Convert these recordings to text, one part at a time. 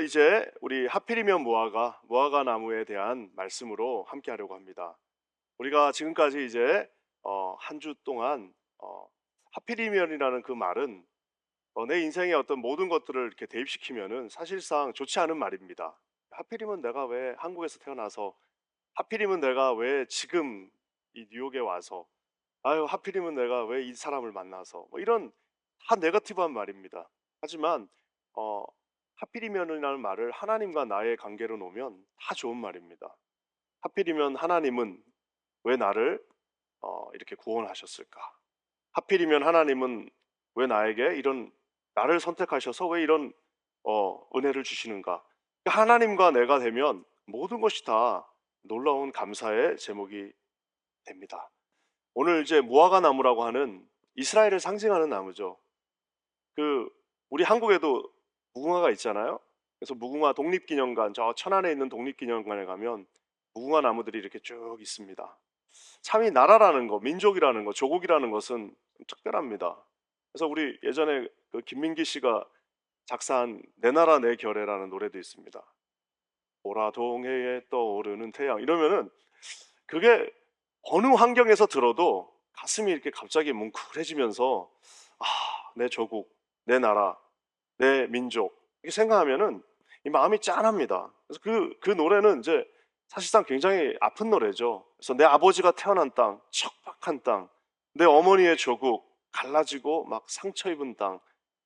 이제 우리 하필이면 무화과 나무에 대한 말씀으로 함께 하려고 합니다. 우리가 지금까지 이제 한 주 동안 하필이면이라는 그 말은 내 인생의 어떤 모든 것들을 이렇게 대입시키면은 사실상 좋지 않은 말입니다. 하필이면 내가 왜 한국에서 태어나서, 하필이면 내가 왜 지금 이 뉴욕에 와서, 아유 하필이면 내가 왜 이 사람을 만나서, 뭐 이런 다 네거티브한 말입니다. 하지만 어 하필이면이라는 말을 하나님과 나의 관계로 놓으면 다 좋은 말입니다. 하필이면 하나님은 왜 나를 이렇게 구원하셨을까? 하필이면 하나님은 왜 나에게 이런, 나를 선택하셔서 왜 이런 은혜를 주시는가? 하나님과 내가 되면 모든 것이 다 놀라운 감사의 제목이 됩니다. 오늘 이제 무화과 나무라고 하는 이스라엘을 상징하는 나무죠. 그 우리 한국에도 무궁화가 있잖아요. 그래서 무궁화 독립기념관, 저 천안에 있는 독립기념관에 가면 무궁화 나무들이 이렇게 쭉 있습니다. 참 이 나라라는 거, 민족이라는 거, 조국이라는 것은 특별합니다. 그래서 우리 예전에 그 김민기 씨가 작사한 내 나라 내 결애라는 노래도 있습니다. 보라동해에 떠오르는 태양, 이러면은 그게 어느 환경에서 들어도 가슴이 이렇게 갑자기 뭉클해지면서, 아, 내 조국, 내 나라, 내 민족, 이렇게 생각하면은 이 마음이 짠합니다. 그래서 그 노래는 이제 사실상 굉장히 아픈 노래죠. 그래서 내 아버지가 태어난 땅, 척박한 땅, 내 어머니의 조국, 갈라지고 막 상처 입은 땅.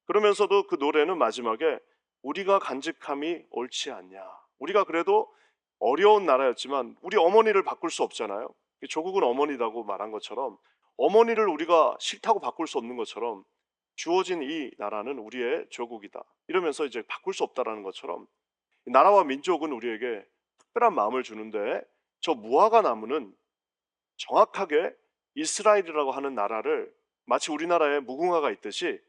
그러면서도 그 노래는 마지막에 우리가 간직함이 옳지 않냐. 우리가 그래도 어려운 나라였지만 우리 어머니를 바꿀 수 없잖아요. 조국은 어머니라고 말한 것처럼 어머니를 우리가 싫다고 바꿀 수 없는 것처럼 주어진 이 나라는 우리의 조국이다. 이러면서 이제 바꿀 수 없다라는 것처럼 나라와 민족은 우리에게 특별한 마음을 주는데, 저 무화과 나무는 정확하게 이스라엘이라고 하는 나라를, 마치 우리나라에 무궁화가 있듯이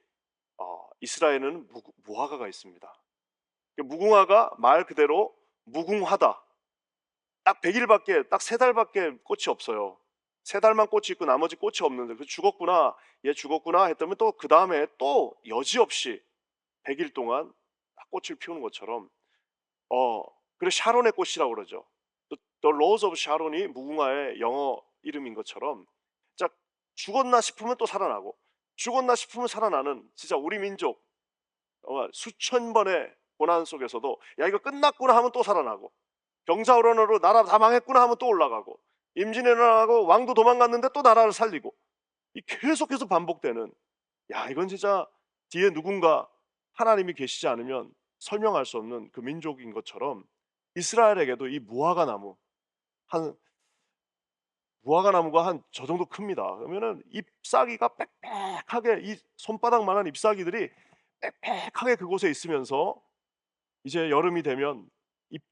이스라엘은 무화과가 있습니다. 무궁화가 말 그대로 무궁하다. 딱 100일밖에, 딱 3달밖에 꽃이 없어요. 3달만 꽃이 있고 나머지 꽃이 없는데, 그 죽었구나, 얘 죽었구나 했다면 또 그 다음에 또 여지없이 100일 동안 꽃을 피우는 것처럼, 어 그래 샤론의 꽃이라고 그러죠. The Rose of Sharon이 무궁화의 영어 이름인 것처럼, 자, 죽었나 싶으면 또 살아나고, 죽었나 싶으면 살아나는, 진짜 우리 민족 수천 번의 고난 속에서도 야 이거 끝났구나 하면 또 살아나고, 병사호란으로 나라 다 망했구나 하면 또 올라가고, 임진왜란하고 왕도 도망갔는데 또 나라를 살리고, 이 계속해서 반복되는, 야 이건 진짜 뒤에 누군가 하나님이 계시지 않으면 설명할 수 없는 그 민족인 것처럼, 이스라엘에게도 이 한 무화과 나무가 한 저 정도 큽니다. 그러면은 잎사귀가 빽빽하게, 이 손바닥만한 잎사귀들이 빽빽하게 그곳에 있으면서 이제 여름이 되면 잎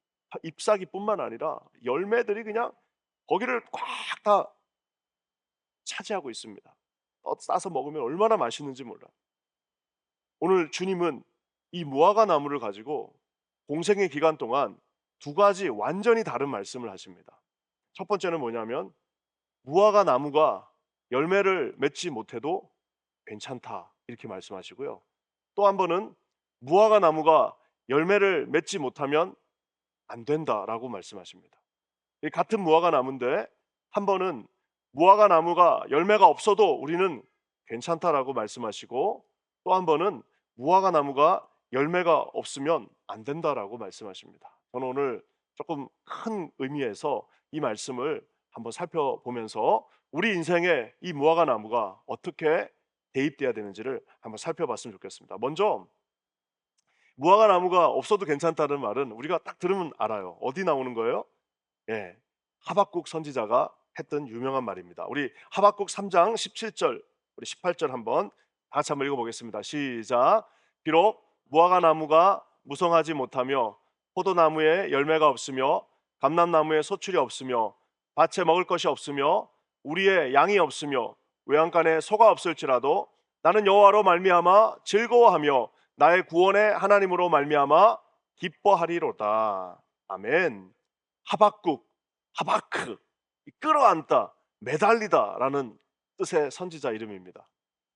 잎사귀뿐만 아니라 열매들이 그냥 거기를 꽉 다 차지하고 있습니다. 싸서 먹으면 얼마나 맛있는지 몰라. 오늘 주님은 이 무화과 나무를 가지고 공생의 기간 동안 두 가지 완전히 다른 말씀을 하십니다. 첫 번째는 뭐냐면, 무화과 나무가 열매를 맺지 못해도 괜찮다, 이렇게 말씀하시고요. 또 한 번은 무화과 나무가 열매를 맺지 못하면 안 된다라고 말씀하십니다. 이 같은 무화과 나무인데, 한 번은 무화과 나무가 열매가 없어도 우리는 괜찮다라고 말씀하시고, 또 한 번은 무화과 나무가 열매가 없으면 안 된다라고 말씀하십니다. 저는 오늘 조금 큰 의미에서 이 말씀을 한번 살펴보면서 우리 인생에 이 무화과 나무가 어떻게 대입돼야 되는지를 한번 살펴봤으면 좋겠습니다. 먼저 무화과 나무가 없어도 괜찮다는 말은 우리가 딱 들으면 알아요. 어디 나오는 거예요? 예, 하박국 선지자가 했던 유명한 말입니다. 우리 하박국 3장 17절, 우리 18절 한번 다 같이 한번 읽어보겠습니다. 시작. 비록 무화과 나무가 무성하지 못하며 포도나무에 열매가 없으며 감람나무에 소출이 없으며 밭에 먹을 것이 없으며 우리의 양이 없으며 외양간에 소가 없을지라도 나는 여호와로 말미암아 즐거워하며 나의 구원의 하나님으로 말미암아 기뻐하리로다. 아멘. 하바크, 끌어안다, 매달리다라는 뜻의 선지자 이름입니다.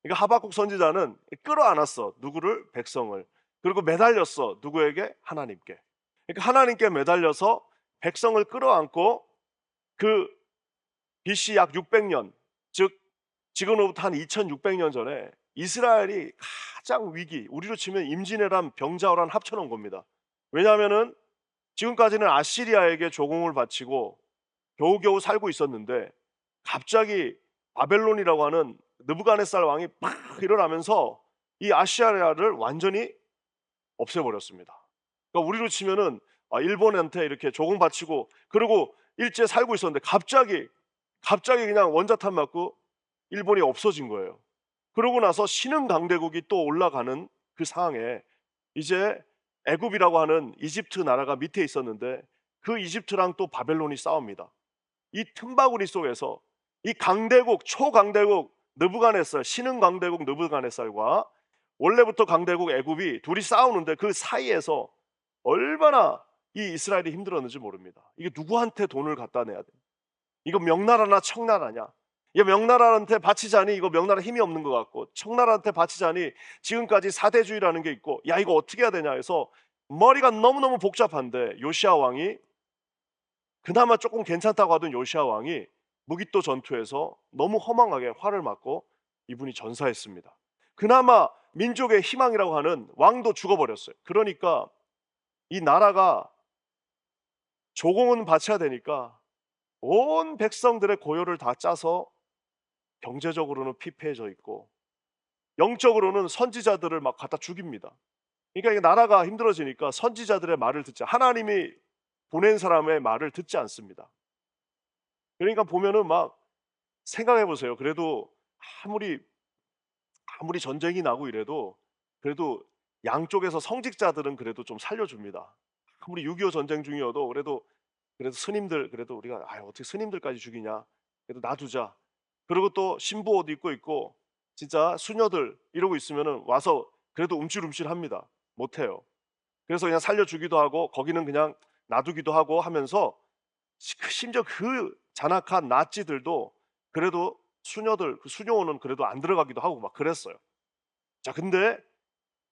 그러니까 하박국 선지자는 끌어안았어. 누구를? 백성을. 그리고 매달렸어. 누구에게? 하나님께. 그러니까 하나님께 매달려서 백성을 끌어안고 그 BC 약 600년, 즉 지금으로부터 한 2600년 전에 이스라엘이 가장 위기, 우리로 치면 임진왜란, 병자호란 합쳐놓은 겁니다. 왜냐하면은 지금까지는 아시리아에게 조공을 바치고 겨우겨우 살고 있었는데 갑자기 바벨론이라고 하는 느부갓네살 왕이 막 일어나면서 이 아시리아를 완전히 없애버렸습니다. 그러니까 우리로 치면은 일본한테 이렇게 조공 바치고 그리고 일제 살고 있었는데 갑자기 그냥 원자탄 맞고 일본이 없어진 거예요. 그러고 나서 신흥 강대국이 또 올라가는 그 상황에 이제 애굽이라고 하는 이집트 나라가 밑에 있었는데 그 이집트랑 또 바벨론이 싸웁니다. 이 틈바구니 속에서 이 강대국, 초강대국 느부갓네살, 신흥 강대국 느부갓네살과 원래부터 강대국 애굽이 둘이 싸우는데 그 사이에서 얼마나 이 이스라엘이 힘들었는지 모릅니다. 이게 누구한테 돈을 갖다 내야 돼? 이거 명나라나 청나라냐? 이거 명나라한테 바치자니 이거 명나라 힘이 없는 것 같고 청나라한테 바치자니 지금까지 사대주의라는 게 있고 야 이거 어떻게 해야 되냐 해서 머리가 너무너무 복잡한데 요시야 왕이 그나마 조금 괜찮다고 하던 요시야 왕이 무기또 전투에서 너무 허망하게 화를 맞고 이분이 전사했습니다. 그나마 민족의 희망이라고 하는 왕도 죽어버렸어요. 그러니까 이 나라가 조공은 바쳐야 되니까 온 백성들의 고요를 다 짜서 경제적으로는 피폐해져 있고 영적으로는 선지자들을 막 갖다 죽입니다. 그러니까 이 나라가 힘들어지니까 선지자들의 말을 듣지 하나님이 보낸 사람의 말을 듣지 않습니다. 그러니까 보면은 막 생각해 보세요. 그래도 아무리 전쟁이 나고 이래도 그래도 양쪽에서 성직자들은 그래도 좀 살려줍니다. 아무리 6.25 전쟁 중이어도 그래도 스님들 그래도 우리가 어떻게 스님들까지 죽이냐? 그래도 놔두자. 그리고 또 신부 옷 입고 있고 진짜 수녀들 이러고 있으면은 와서 그래도 움찔움찔합니다. 못해요. 그래서 그냥 살려주기도 하고 거기는 그냥 놔두기도 하고 하면서 심지어 그 잔악한 나치들도 그래도 수녀들 그 수녀원은 그래도 안 들어가기도 하고 막 그랬어요. 자 근데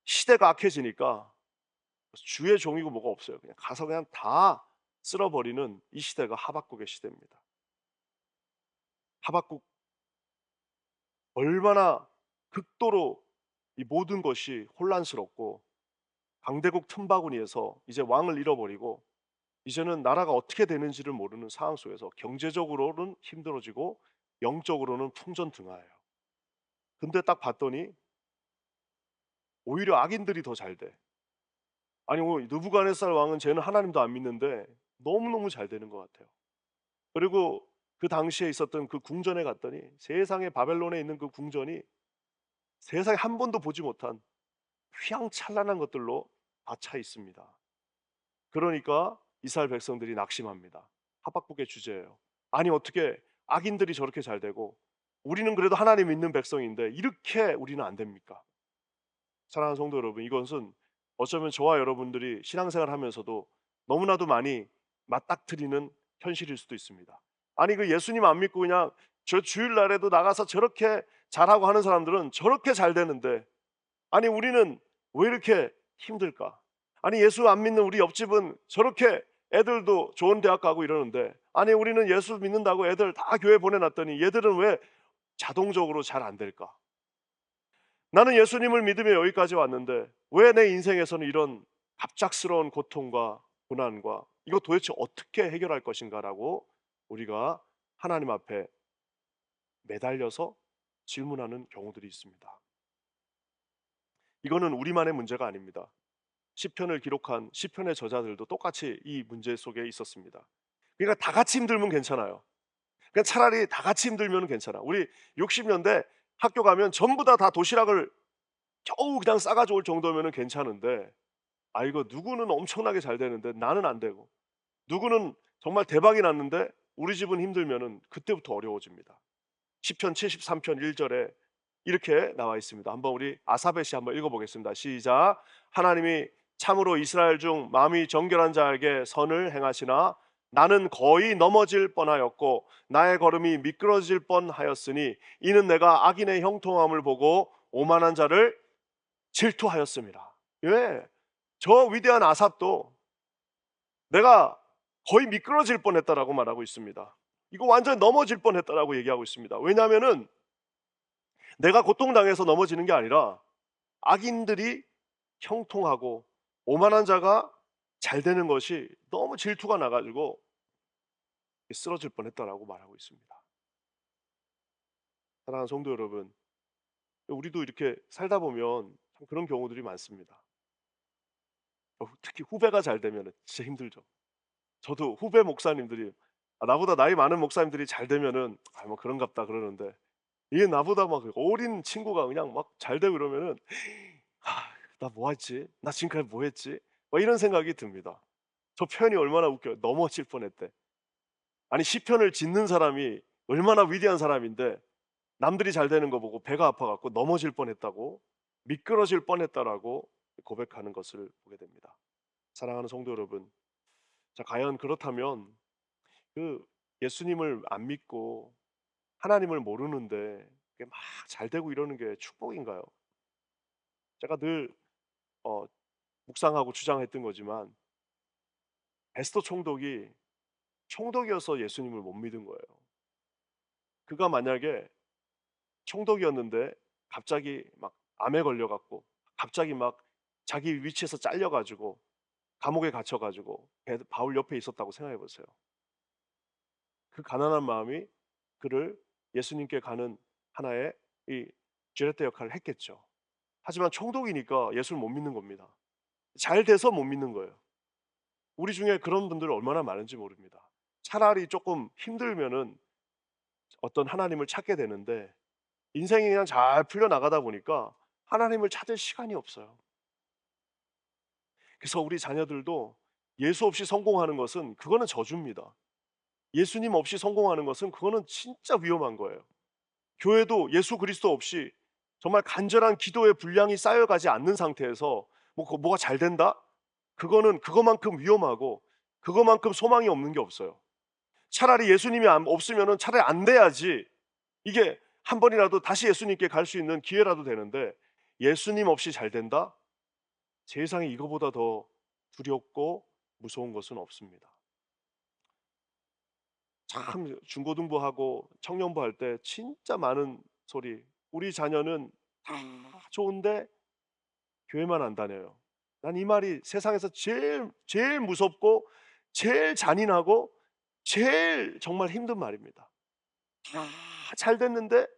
시대가 악해지니까 주의 종이고 뭐가 없어요. 그냥 가서 그냥 다 쓸어버리는 이 시대가 하박국의 시대입니다. 하박국 얼마나 극도로 이 모든 것이 혼란스럽고 강대국 틈바구니에서 이제 왕을 잃어버리고 이제는 나라가 어떻게 되는지를 모르는 상황 속에서 경제적으로는 힘들어지고 영적으로는 풍전등화해요. 근데 딱 봤더니 오히려 악인들이 더 잘 돼. 아니 느부갓네살 왕은 쟤는 하나님도 안 믿는데 너무너무 잘 되는 것 같아요. 그리고 그 당시에 있었던 그 궁전에 갔더니 세상에 바벨론에 있는 그 궁전이 세상에 한 번도 보지 못한 휘황찬란한 것들로 다 차 있습니다. 그러니까 이스라엘 백성들이 낙심합니다. 하박국의 주제예요. 아니 어떻게 악인들이 저렇게 잘 되고 우리는 그래도 하나님 믿는 백성인데 이렇게 우리는 안 됩니까? 사랑하는 성도 여러분, 이것은 어쩌면 저와 여러분들이 신앙생활 하면서도 너무나도 많이 맞닥뜨리는 현실일 수도 있습니다. 아니 그 예수님 안 믿고 그냥 저 주일날에도 나가서 저렇게 잘하고 하는 사람들은 저렇게 잘 되는데 아니 우리는 왜 이렇게 힘들까? 아니 예수 안 믿는 우리 옆집은 저렇게 애들도 좋은 대학 가고 이러는데 아니 우리는 예수 믿는다고 애들 다 교회 보내놨더니 얘들은 왜 자동적으로 잘 안 될까? 나는 예수님을 믿으며 여기까지 왔는데 왜 내 인생에서는 이런 갑작스러운 고통과 고난과 이거 도대체 어떻게 해결할 것인가라고 우리가 하나님 앞에 매달려서 질문하는 경우들이 있습니다. 이거는 우리만의 문제가 아닙니다. 시편을 기록한 시편의 저자들도 똑같이 이 문제 속에 있었습니다. 그러니까 다 같이 힘들면 괜찮아요. 그러니까 차라리 다 같이 힘들면 괜찮아. 우리 60년대 학교 가면 전부 다 도시락을 겨우 그냥 싸가지고 올 정도면 괜찮은데 이거 누구는 엄청나게 잘 되는데 나는 안 되고 누구는 정말 대박이 났는데 우리 집은 힘들면은 그때부터 어려워집니다. 시편 73편 1절에 이렇게 나와 있습니다. 한번 우리 아사벳이 한번 읽어보겠습니다. 시작. 하나님이 참으로 이스라엘 중 마음이 정결한 자에게 선을 행하시나 나는 거의 넘어질 뻔하였고 나의 걸음이 미끄러질 뻔하였으니 이는 내가 악인의 형통함을 보고 오만한 자를 질투하였습니다. 예. 저 위대한 아삽도 내가 거의 미끄러질 뻔했다라고 말하고 있습니다. 이거 완전 넘어질 뻔했다라고 얘기하고 있습니다. 왜냐하면은 내가 고통당해서 넘어지는 게 아니라 악인들이 형통하고 오만한 자가 잘 되는 것이 너무 질투가 나 가지고 쓰러질 뻔했다라고 말하고 있습니다. 사랑하는 성도 여러분, 우리도 이렇게 살다 보면 참 그런 경우들이 많습니다. 특히 후배가 잘 되면은 진짜 힘들죠. 저도 후배 목사님들이 나보다 나이 많은 목사님들이 잘 되면은 뭐 그런갑다 그러는데, 얘 나보다 막 어린 친구가 그냥 막 잘 되고 이러면은 나 뭐 했지? 나 지금까지 뭐 했지? 막 이런 생각이 듭니다. 저 표현이 얼마나 웃겨요. 넘어질 뻔했대. 아니, 시편을 짓는 사람이 얼마나 위대한 사람인데 남들이 잘 되는 거 보고 배가 아파 갖고 넘어질 뻔했다고, 미끄러질 뻔했다라고 고백하는 것을 보게 됩니다. 사랑하는 성도 여러분, 자, 과연 그렇다면 그 예수님을 안 믿고 하나님을 모르는데 막 잘 되고 이러는 게 축복인가요? 제가 늘 어, 묵상하고 주장했던 거지만, 베스터 총독이 총독이어서 예수님을 못 믿은 거예요. 그가 만약에 총독이었는데 갑자기 막 암에 걸려 갖고 갑자기 막 자기 위치에서 잘려 가지고 감옥에 갇혀 가지고 바울 옆에 있었다고 생각해 보세요. 그 가난한 마음이 그를 예수님께 가는 하나의 이 쥐렛대 역할을 했겠죠. 하지만 총독이니까 예수를 못 믿는 겁니다. 잘 돼서 못 믿는 거예요. 우리 중에 그런 분들 얼마나 많은지 모릅니다. 차라리 조금 힘들면은 어떤 하나님을 찾게 되는데, 인생이 그냥 잘 풀려나가다 보니까 하나님을 찾을 시간이 없어요. 그래서 우리 자녀들도 예수 없이 성공하는 것은 그거는 저주입니다. 예수님 없이 성공하는 것은 그거는 진짜 위험한 거예요. 교회도 예수 그리스도 없이 정말 간절한 기도의 분량이 쌓여가지 않는 상태에서 뭐가 잘 된다? 그거는 그거만큼 위험하고 그거만큼 소망이 없는 게 없어요. 차라리 예수님이 없으면은 차라리 안 돼야지, 이게 한 번이라도 다시 예수님께 갈 수 있는 기회라도 되는데, 예수님 없이 잘 된다? 세상에 이거보다 더 두렵고 무서운 것은 없습니다. 참 중고등부하고 청년부 할 때 진짜 많은 소리, 우리 자녀는 다 좋은데 교회만 안 다녀요. 난 이 말이 세상에서 제일 무섭고 제일 잔인하고 제일 정말 힘든 말입니다. 다 잘 됐는데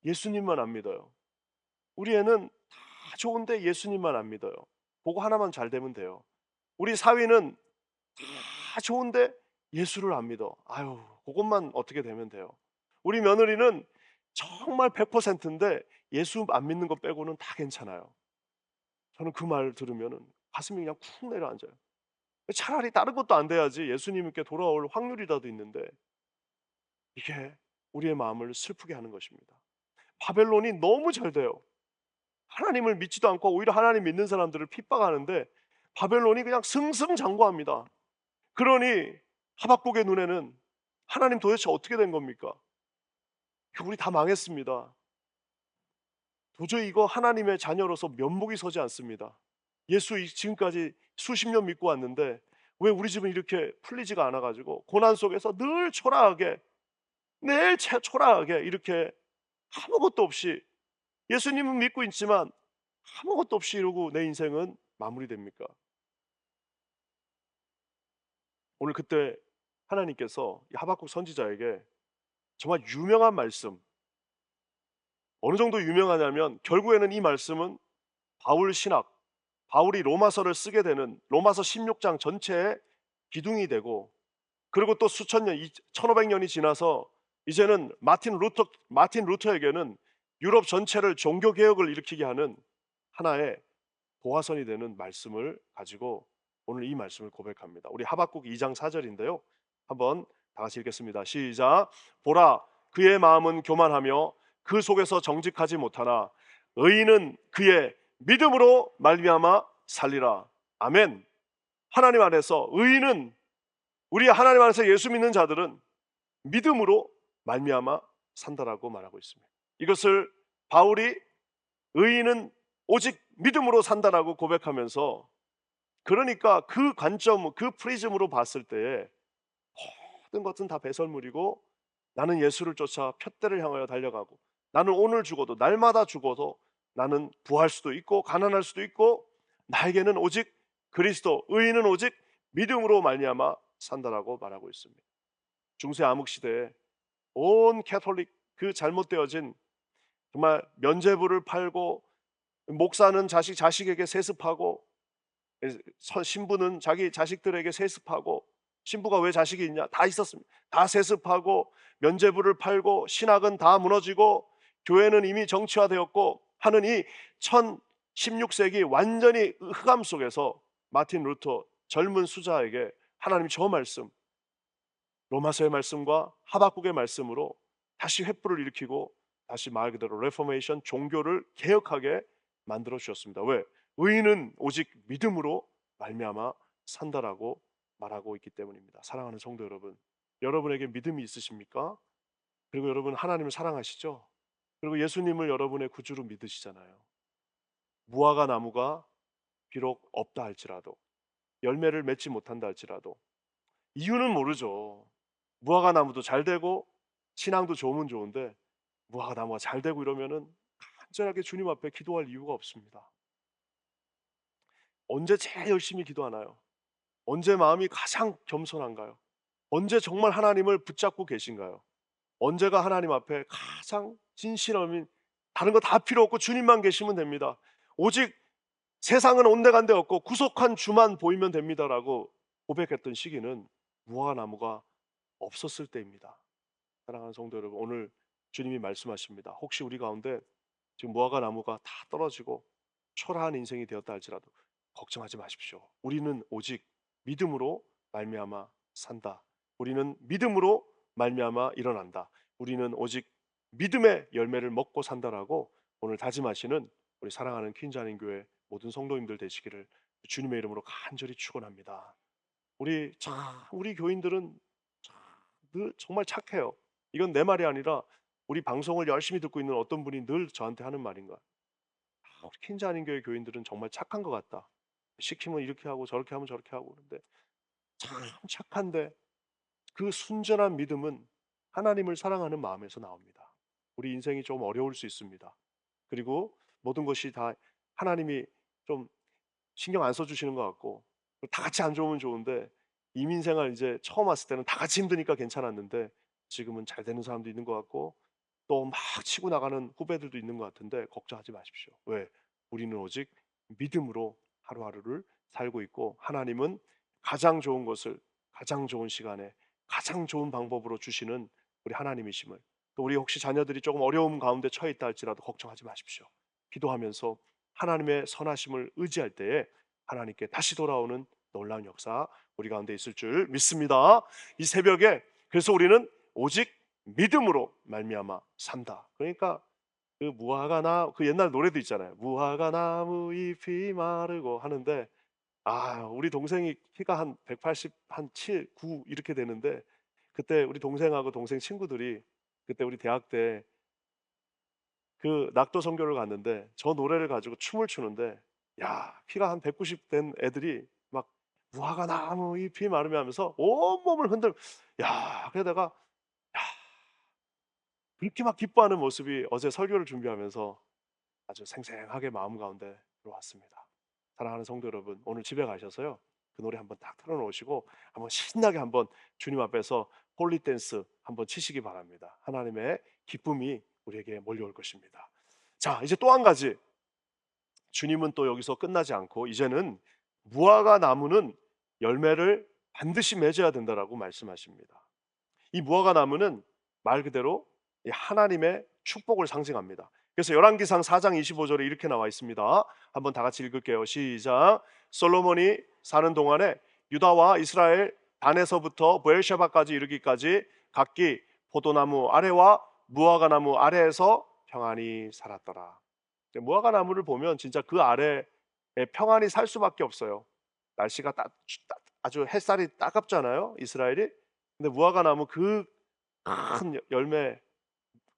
예수님만 안 믿어요. 우리 애는 다 좋은데 예수님만 안 믿어요. 그거 하나만 잘 되면 돼요. 우리 사위는 다 좋은데 예수를 안 믿어. 아유, 그것만 어떻게 되면 돼요. 우리 며느리는 정말 100%인데 예수 안 믿는 것 빼고는 다 괜찮아요. 저는 그 말 들으면은 가슴이 그냥 쿵 내려앉아요. 차라리 다른 것도 안 돼야지 예수님께 돌아올 확률이라도 있는데, 이게 우리의 마음을 슬프게 하는 것입니다. 바벨론이 너무 잘 돼요. 하나님을 믿지도 않고 오히려 하나님 믿는 사람들을 핍박하는데 바벨론이 그냥 승승장구합니다. 그러니 하박국의 눈에는 하나님 도대체 어떻게 된 겁니까? 우리 다 망했습니다. 도저히 이거 하나님의 자녀로서 면목이 서지 않습니다. 예수 지금까지 수십 년 믿고 왔는데 왜 우리 집은 이렇게 풀리지가 않아 가지고 고난 속에서 늘 초라하게, 늘 초라하게 이렇게 아무것도 없이, 예수님은 믿고 있지만 아무것도 없이 이러고 내 인생은 마무리됩니까? 오늘 그때 하나님께서 이 하박국 선지자에게 정말 유명한 말씀, 어느 정도 유명하냐면 결국에는 이 말씀은 바울 신학, 바울이 로마서를 쓰게 되는 로마서 16장 전체의 기둥이 되고, 그리고 또 수천 년, 1500년이 지나서 이제는 마틴 루터에게는 유럽 전체를 종교 개혁을 일으키게 하는 하나의 도화선이 되는 말씀을 가지고 오늘 이 말씀을 고백합니다. 우리 하박국 2장 4절인데요. 한번 다 같이 읽겠습니다. 시작. 보라, 그의 마음은 교만하며 그 속에서 정직하지 못하나 의인은 그의 믿음으로 말미암아 살리라. 아멘. 하나님 안에서 의인은, 우리 하나님 안에서 예수 믿는 자들은 믿음으로 말미암아 산다라고 말하고 있습니다. 이것을 바울이 의인은 오직 믿음으로 산다라고 고백하면서, 그러니까 그 관점, 그 프리즘으로 봤을 때에 모든 것은 다 배설물이고 나는 예수를 쫓아 푯대를 향하여 달려가고, 나는 오늘 죽어도 날마다 죽어도 나는 부할 수도 있고 가난할 수도 있고, 나에게는 오직 그리스도, 의인은 오직 믿음으로 말미암아 산다라고 말하고 있습니다. 중세 암흑 시대에 온 캐톨릭, 그 잘못되어진 정말 면죄부를 팔고, 목사는 자식에게 세습하고, 신부는 자기 자식들에게 세습하고, 신부가 왜 자식이 있냐? 다 있었습니다. 다 세습하고 면죄부를 팔고, 신학은 다 무너지고 교회는 이미 정치화되었고 하는 이 16세기 완전히 흑암 속에서 마틴 루터 젊은 수자에게 하나님이 저 말씀, 로마서의 말씀과 하박국의 말씀으로 다시 횃불을 일으키고, 다시 말 그대로 레포메이션, 종교를 개혁하게 만들어 주셨습니다. 왜? 의인은 오직 믿음으로 말미암아 산다라고 말하고 있기 때문입니다. 사랑하는 성도 여러분, 여러분에게 믿음이 있으십니까? 그리고 여러분 하나님을 사랑하시죠? 그리고 예수님을 여러분의 구주로 믿으시잖아요. 무화과 나무가 비록 없다 할지라도, 열매를 맺지 못한다 할지라도, 이유는 모르죠. 무화과 나무도 잘 되고 신앙도 좋으면 좋은데, 무화과 나무가 잘 되고 이러면은 간절하게 주님 앞에 기도할 이유가 없습니다. 언제 제일 열심히 기도하나요? 언제 마음이 가장 겸손한가요? 언제 정말 하나님을 붙잡고 계신가요? 언제가 하나님 앞에 가장 진실함인, 다른 거 다 필요 없고 주님만 계시면 됩니다. 오직 세상은 온데간데 없고 구속한 주만 보이면 됩니다라고 고백했던 시기는 무화과 나무가 없었을 때입니다. 사랑하는 성도 여러분, 오늘 주님이 말씀하십니다. 혹시 우리 가운데 지금 무화과 나무가 다 떨어지고 초라한 인생이 되었다 할지라도 걱정하지 마십시오. 우리는 오직 믿음으로 말미암아 산다. 우리는 믿음으로 말미암아 일어난다. 우리는 오직 믿음의 열매를 먹고 산다라고 오늘 다짐하시는 우리 사랑하는 퀸자인 교회 모든 성도님들 되시기를 주님의 이름으로 간절히 축원합니다. 우리 교인들은 늘 정말 착해요. 이건 내 말이 아니라 우리 방송을 열심히 듣고 있는 어떤 분이 늘 저한테 하는 말인가. 우리 퀸즈 아닌 교회 교인들은 정말 착한 것 같다. 시키면 이렇게 하고 저렇게 하면 저렇게 하고. 그런데 참 착한데, 그 순전한 믿음은 하나님을 사랑하는 마음에서 나옵니다. 우리 인생이 좀 어려울 수 있습니다. 그리고 모든 것이 다 하나님이 좀 신경 안 써주시는 것 같고, 다 같이 안 좋으면 좋은데, 이민생활 이제 처음 왔을 때는 다 같이 힘드니까 괜찮았는데 지금은 잘 되는 사람도 있는 것 같고 또 막 치고 나가는 후배들도 있는 것 같은데, 걱정하지 마십시오. 왜? 우리는 오직 믿음으로 하루하루를 살고 있고, 하나님은 가장 좋은 것을 가장 좋은 시간에 가장 좋은 방법으로 주시는 우리 하나님이심을, 또 우리 혹시 자녀들이 조금 어려움 가운데 처해 있다 할지라도 걱정하지 마십시오. 기도하면서 하나님의 선하심을 의지할 때에 하나님께 다시 돌아오는 놀라운 역사 우리 가운데 있을 줄 믿습니다. 이 새벽에 그래서 우리는 오직 믿음으로 말미암아 산다. 그러니까 그 무화과 그 옛날 노래도 있잖아요. 무화과 나무 잎이 마르고 하는데, 우리 동생이 키가 한 180, 한 7, 9 이렇게 되는데, 그때 우리 동생하고 동생 친구들이 그때 우리 대학 때 그 낙도 선교를 갔는데 저 노래를 가지고 춤을 추는데, 키가 한 190 된 애들이 막 무화과 나무 잎이 마르며 하면서 온몸을 흔들. 그래서 내가 그렇게 막 기뻐하는 모습이 어제 설교를 준비하면서 아주 생생하게 마음 가운데 들어왔습니다. 사랑하는 성도 여러분, 오늘 집에 가셔서요 그 노래 한번 딱 틀어놓으시고 한번 신나게 한번 주님 앞에서 홀리 댄스 한번 치시기 바랍니다. 하나님의 기쁨이 우리에게 몰려올 것입니다. 자, 이제 또 한 가지, 주님은 또 여기서 끝나지 않고 이제는 무화과 나무는 열매를 반드시 맺어야 된다라고 말씀하십니다. 이 무화과 나무는 말 그대로 이 하나님의 축복을 상징합니다. 그래서 열왕기상 4장 25절에 이렇게 나와 있습니다. 한번 다 같이 읽을게요. 시작. 솔로몬이 사는 동안에 유다와 이스라엘 단에서부터 브엘셰바까지 이르기까지 각기 포도나무 아래와 무화과 나무 아래에서 평안히 살았더라. 무화과 나무를 보면 진짜 그 아래에 평안히 살 수밖에 없어요. 날씨가 아주 햇살이 따갑잖아요, 이스라엘이. 근데 무화과 나무 그 큰 열매,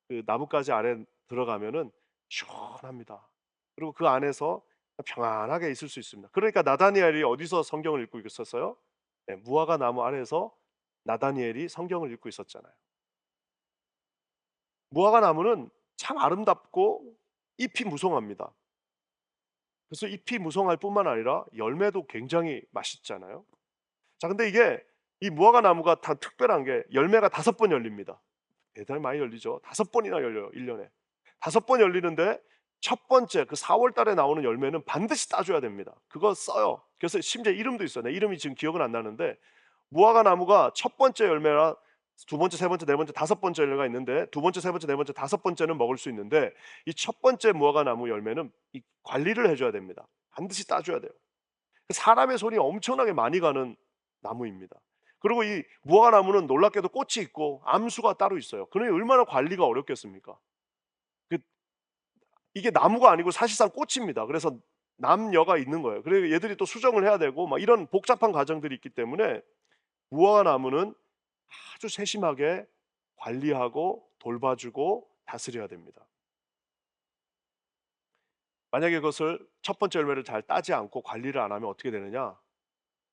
그 나뭇가지 아래 들어가면은 시원합니다. 그리고 그 안에서 평안하게 있을 수 있습니다. 그러니까 나다니엘이 어디서 성경을 읽고 있었어요? 네, 무화과 나무 아래에서 나다니엘이 성경을 읽고 있었잖아요. 무화과 나무는 참 아름답고 잎이 무성합니다. 그래서 잎이 무성할 뿐만 아니라 열매도 굉장히 맛있잖아요. 자, 근데 이게 이 무화과 나무가 다 특별한 게 열매가 5번 열립니다. 대단히 많이 열리죠. 5번이나 열려요, 1년에. 5번 열리는데 첫 번째 그 4월 달에 나오는 열매는 반드시 따줘야 됩니다. 그거 써요. 그래서 심지어 이름도 있어요. 내 이름이 지금 기억은 안 나는데 무화과 나무가 첫 번째 열매라 두 번째, 세 번째, 네 번째, 5번째 열매가 있는데 두 번째, 세 번째, 네 번째, 5번째는 먹을 수 있는데 이 첫 번째 무화과 나무 열매는 이 관리를 해줘야 됩니다. 반드시 따줘야 돼요. 사람의 손이 엄청나게 많이 가는 나무입니다. 그리고 이 무화과 나무는 놀랍게도 꽃이 있고 암수가 따로 있어요. 그러니 얼마나 관리가 어렵겠습니까? 그 이게 나무가 아니고 사실상 꽃입니다. 그래서 남여가 있는 거예요. 그리고 얘들이 또 수정을 해야 되고 막 이런 복잡한 과정들이 있기 때문에 무화과 나무는 아주 세심하게 관리하고 돌봐주고 다스려야 됩니다. 만약에 그것을 첫 번째 열매를 잘 따지 않고 관리를 안 하면 어떻게 되느냐?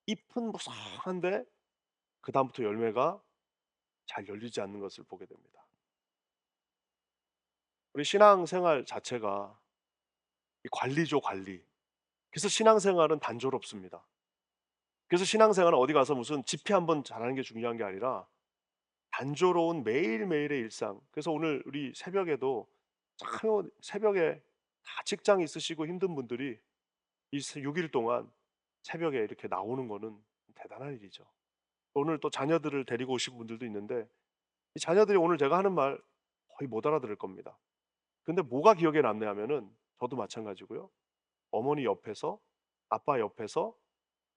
잎은 무성한데 그다음부터 열매가 잘 열리지 않는 것을 보게 됩니다. 우리 신앙생활 자체가 이 관리죠, 관리. 그래서 신앙생활은 단조롭습니다. 그래서 신앙생활은 어디 가서 무슨 집회 한번 잘하는 게 중요한 게 아니라 단조로운 매일매일의 일상. 그래서 오늘 우리 새벽에도 참 새벽에 다 직장 있으시고 힘든 분들이 이 6일 동안 새벽에 이렇게 나오는 거는 대단한 일이죠. 오늘 또 자녀들을 데리고 오신 분들도 있는데 이 자녀들이 오늘 제가 하는 말 거의 못 알아들을 겁니다. 근데 뭐가 기억에 남냐면은 저도 마찬가지고요. 어머니 옆에서 아빠 옆에서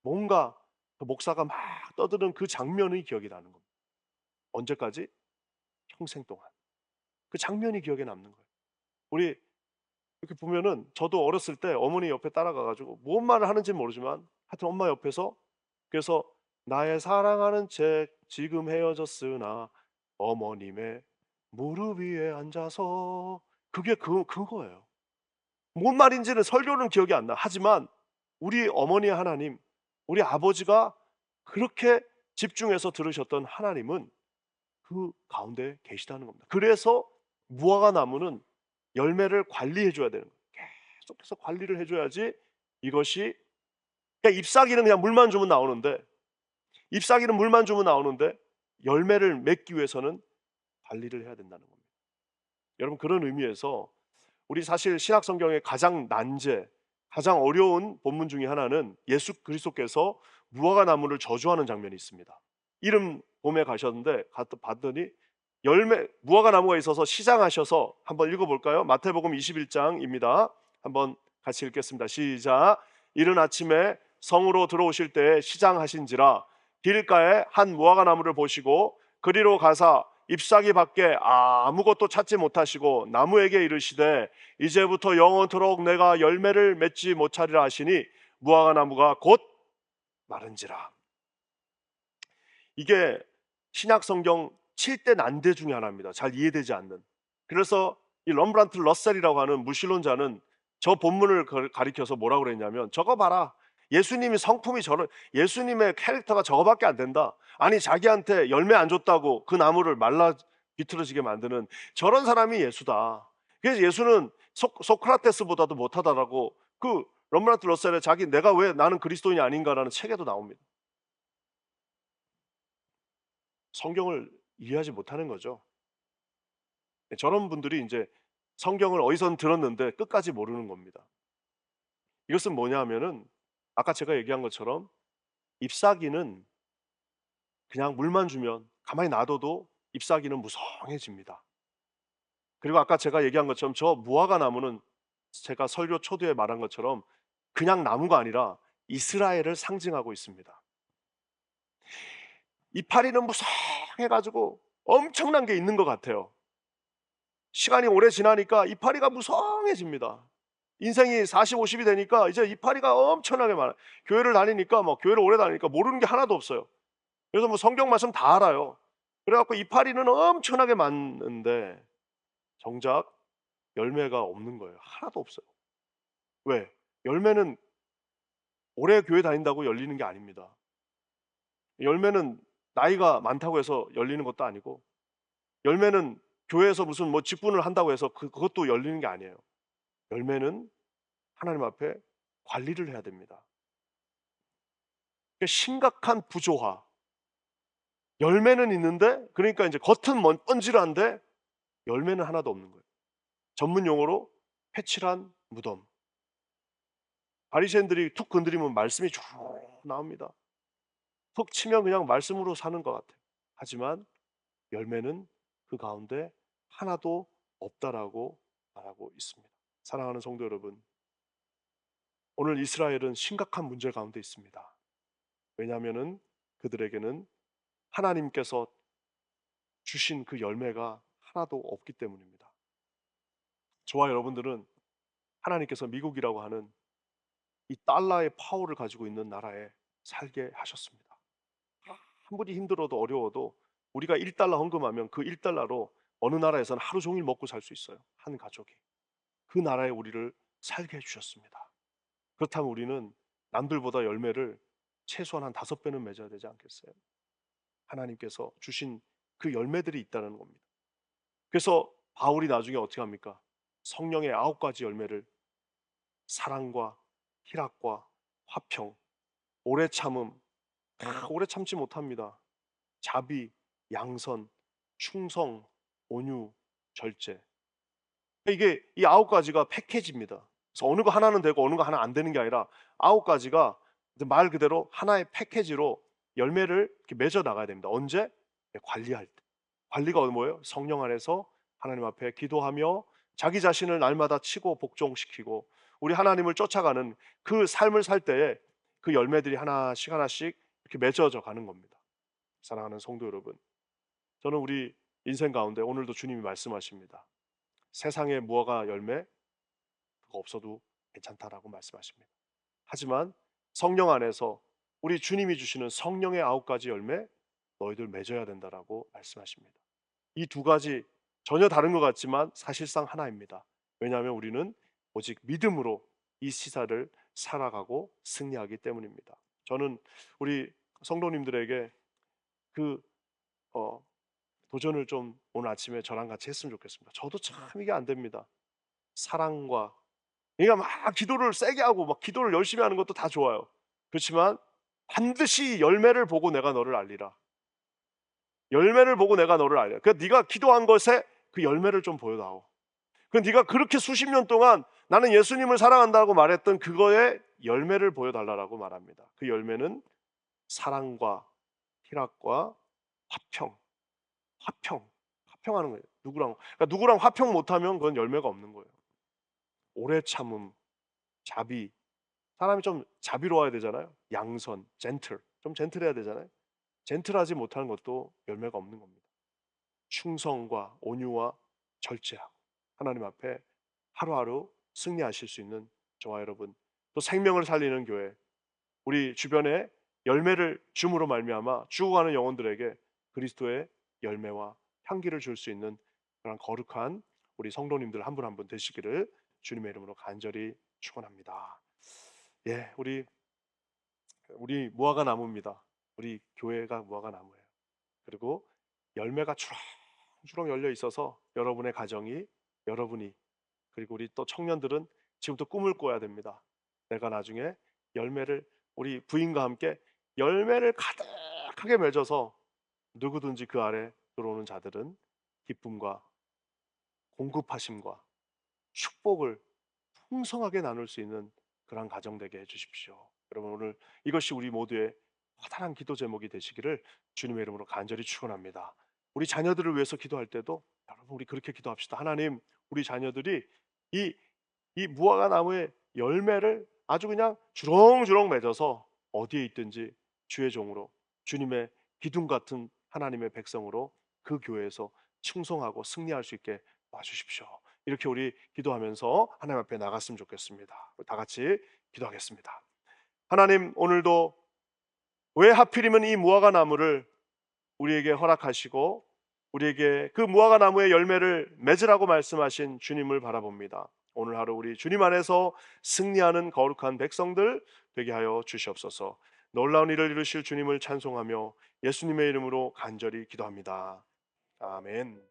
뭔가 그 목사가 막 떠드는 그 장면이 기억이 나는 겁니다. 언제까지? 평생 동안. 그 장면이 기억에 남는 거예요. 우리 이렇게 보면은 저도 어렸을 때 어머니 옆에 따라가 가지고 뭔 말을 하는지는 모르지만 하여튼 엄마 옆에서 그래서 나의 사랑하는 책 지금 헤어졌으나 어머님의 무릎 위에 앉아서 그게 그거예요. 뭔 말인지는 설교는 기억이 안 나. 하지만 우리 어머니 하나님, 우리 아버지가 그렇게 집중해서 들으셨던 하나님은 그 가운데 계시다는 겁니다. 그래서 무화과 나무는 열매를 관리해 줘야 되는 거예요. 계속해서 관리를 해 줘야지 이것이 그러니까 잎사귀는 그냥 물만 주면 나오는데 잎사귀는 물만 주면 나오는데 열매를 맺기 위해서는 관리를 해야 된다는 겁니다. 여러분 그런 의미에서 우리 사실 신약 성경의 가장 난제, 가장 어려운 본문 중에 하나는 예수 그리스도께서 무화과 나무를 저주하는 장면이 있습니다. 이름 봄에 가셨는데 봤더니 열매 무화과 나무가 있어서 시장하셔서 한번 읽어볼까요? 마태복음 21장입니다. 한번 같이 읽겠습니다. 시작. 이른 아침에 성으로 들어오실 때 시장하신지라 길가에 한 무화과 나무를 보시고 그리로 가사 잎사귀 밖에 아무것도 찾지 못하시고 나무에게 이르시되 이제부터 영원토록 내가 열매를 맺지 못하리라 하시니 무화과 나무가 곧 마른지라. 이게 신약 성경 7대 난제 중에 하나입니다. 잘 이해되지 않는. 그래서 이 럼브란트 러셀이라고 하는 무신론자는 저 본문을 가리켜서 뭐라고 그랬냐면 저거 봐라. 예수님이 성품이 저런 예수님의 캐릭터가 저거밖에 안 된다. 아니 자기한테 열매 안 줬다고 그 나무를 말라 비틀어지게 만드는 저런 사람이 예수다. 그래서 예수는 소크라테스보다도 못하다라고 그 럼브란트 러셀의 자기 내가 왜 나는 그리스도인이 아닌가라는 책에도 나옵니다. 성경을 이해하지 못하는 거죠. 저런 분들이 이제 성경을 어디선 들었는데 끝까지 모르는 겁니다. 이것은 뭐냐 하면은 아까 제가 얘기한 것처럼 잎사귀는 그냥 물만 주면 가만히 놔둬도 잎사귀는 무성해집니다. 그리고 아까 제가 얘기한 것처럼 저 무화과 나무는 제가 설교 초두에 말한 것처럼 그냥 나무가 아니라 이스라엘을 상징하고 있습니다. 이파리는 무성해가지고 엄청난 게 있는 것 같아요. 시간이 오래 지나니까 이파리가 무성해집니다. 인생이 40, 50이 되니까 이제 이파리가 엄청나게 많아요. 교회를 다니니까 교회를 오래 다니니까 모르는 게 하나도 없어요. 그래서 성경 말씀 다 알아요. 그래갖고 이파리는 엄청나게 많은데 정작 열매가 없는 거예요. 하나도 없어요. 왜? 열매는 오래 교회 다닌다고 열리는 게 아닙니다. 열매는 나이가 많다고 해서 열리는 것도 아니고, 열매는 교회에서 무슨 뭐 직분을 한다고 해서 그것도 열리는 게 아니에요. 열매는 하나님 앞에 관리를 해야 됩니다. 심각한 부조화. 열매는 있는데, 그러니까 이제 겉은 번질한데 열매는 하나도 없는 거예요. 전문 용어로 회칠한 무덤. 바리새인들이 툭 건드리면 말씀이 쭉 나옵니다. 툭 치면 그냥 말씀으로 사는 것 같아요. 하지만 열매는 그 가운데 하나도 없다라고 말하고 있습니다. 사랑하는 성도 여러분, 오늘 이스라엘은 심각한 문제 가운데 있습니다. 왜냐하면은 그들에게는 하나님께서 주신 그 열매가 하나도 없기 때문입니다. 저와 여러분들은 하나님께서 미국이라고 하는 이 달러의 파워를 가지고 있는 나라에 살게 하셨습니다. 아무리 힘들어도 어려워도 우리가 1달러 헌금하면 그 1달러로 어느 나라에서는 하루 종일 먹고 살 수 있어요. 한 가족이. 그 나라에 우리를 살게 해주셨습니다. 그렇다면 우리는 남들보다 열매를 최소한 한 5배는 맺어야 되지 않겠어요? 하나님께서 주신 그 열매들이 있다는 겁니다. 그래서 바울이 나중에 어떻게 합니까? 성령의 9가지 열매를 사랑과 희락과 화평, 오래 참음, 오래 참지 못합니다. 자비, 양선, 충성, 온유, 절제. 이게 이 9가지가 패키지입니다. 그래서 어느 거 하나는 되고 어느 거 하나 안 되는 게 아니라 9가지가 말 그대로 하나의 패키지로 열매를 이렇게 맺어 나가야 됩니다. 언제? 네, 관리할 때. 관리가 뭐예요? 성령 안에서 하나님 앞에 기도하며 자기 자신을 날마다 치고 복종시키고 우리 하나님을 쫓아가는 그 삶을 살 때에 그 열매들이 하나씩 하나씩 이렇게 맺어져 가는 겁니다. 사랑하는 성도 여러분, 저는 우리 인생 가운데 오늘도 주님이 말씀하십니다. 세상에 무화과 열매 그거 없어도 괜찮다라고 말씀하십니다. 하지만 성령 안에서 우리 주님이 주시는 성령의 9가지 열매 너희들 맺어야 된다라고 말씀하십니다. 이 2가지 전혀 다른 것 같지만 사실상 하나입니다. 왜냐하면 우리는 오직 믿음으로 이 시사를 살아가고 승리하기 때문입니다. 저는 우리 성도님들에게 그 도전을 좀 오늘 아침에 저랑 같이 했으면 좋겠습니다. 저도 참 이게 안 됩니다. 사랑과 그러니까 막 기도를 세게 하고 막 기도를 열심히 하는 것도 다 좋아요. 그렇지만 반드시 열매를 보고 내가 너를 알리라. 열매를 보고 내가 너를 알려. 그 네가 기도한 것에 그 열매를 좀 보여다오. 그 네가 그렇게 수십 년 동안 나는 예수님을 사랑한다고 말했던 그거에 열매를 보여달라고 말합니다. 그 열매는 사랑과 희락과 화평, 화평하는 거예요. 그러니까 누구랑 화평 못하면 그건 열매가 없는 거예요. 오래 참음, 자비. 사람이 좀 자비로워야 되잖아요. 양선, 젠틀. 좀 젠틀해야 되잖아요. 젠틀하지 못하는 것도 열매가 없는 겁니다. 충성과 온유와 절제하고 하나님 앞에 하루하루 승리하실 수 있는 저와 여러분, 또 생명을 살리는 교회, 우리 주변에 열매를 줌으로 말미암아 죽어가는 영혼들에게 그리스도의 열매와 향기를 줄 수 있는 그런 거룩한 우리 성도님들 한 분 한 분 되시기를 주님의 이름으로 간절히 축원합니다. 예, 우리 무화과 나무입니다. 우리 교회가 무화과 나무예요. 그리고 열매가 주렁주렁 열려 있어서 여러분의 가정이, 여러분이, 그리고 우리 또 청년들은 지금부터 꿈을 꿔야 됩니다. 내가 나중에 열매를, 우리 부인과 함께 열매를 가득하게 맺어서 누구든지 그 아래 들어오는 자들은 기쁨과 공급하심과 축복을 풍성하게 나눌 수 있는 그런 가정 되게 해주십시오. 여러분, 오늘 이것이 우리 모두의 커다란 기도 제목이 되시기를 주님의 이름으로 간절히 축원합니다. 우리 자녀들을 위해서 기도할 때도 여러분 우리 그렇게 기도합시다. 하나님, 우리 자녀들이 이, 이 무화과 나무의 열매를 아주 그냥 주렁주렁 맺어서 어디에 있든지 주의 종으로, 주님의 기둥 같은 하나님의 백성으로 그 교회에서 충성하고 승리할 수 있게 와주십시오. 이렇게 우리 기도하면서 하나님 앞에 나갔으면 좋겠습니다. 다 같이 기도하겠습니다. 하나님, 오늘도 왜 하필이면 이 무화과 나무를 우리에게 허락하시고 우리에게 그 무화과 나무의 열매를 맺으라고 말씀하신 주님을 바라봅니다. 오늘 하루 우리 주님 안에서 승리하는 거룩한 백성들 되게 하여 주시옵소서. 놀라운 일을 이루실 주님을 찬송하며 예수님의 이름으로 간절히 기도합니다. 아멘.